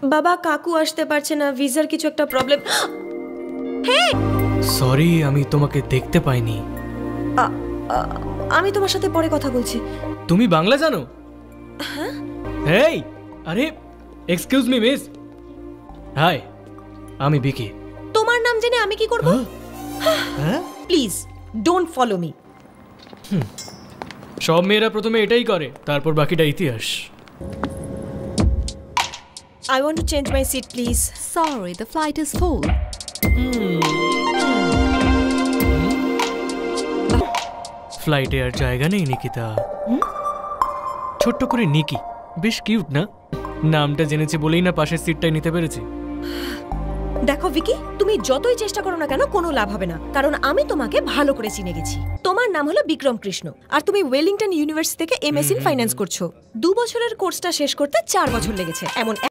বাবা কাকু আসতে পারছে না, ভিসার কিছু একটা প্রবলেম। হে সরি, আমি তোমাকে দেখতে পাইনি। আমি তোমার সাথে পরে কথা বলছি। তুমি বাংলা জানো? হ্যাঁ। এই আরে এক্সকিউজ মি মিস। হাই, আমি বিকি। তোমার নাম জেনে আমি কি করব? হ্যাঁ, প্লিজ ডোন্ট ফলো মি। সব মেয়েরা প্রথমে এটাই করে, তারপর বাকিটা ইতিহাস। I want to change my seat, please. Sorry, the flight is full. ফ্লাইটে আর জায়গা নেই নিকিতা। ছোট্ট করে নিকি, বেশ কিউট না? নামটা জেনেছি বলেই না পাশের সিটটাই নিতে পেরেছি। দেখো ভিকি, তুমি যতই চেষ্টা করো না কেন কোনো লাভ হবে না, কারণ আমি তোমাকে ভালো করে চিনে গেছি। তোমার নাম হলো বিক্রম কৃষ্ণ, আর তুমি ওয়েলিংটন ইউনিভার্সিটি থেকে এমএসসি ইন ফাইন্যান্স করছো। 2 বছরের কোর্সটা শেষ করতে 4 বছর লেগেছে। এমন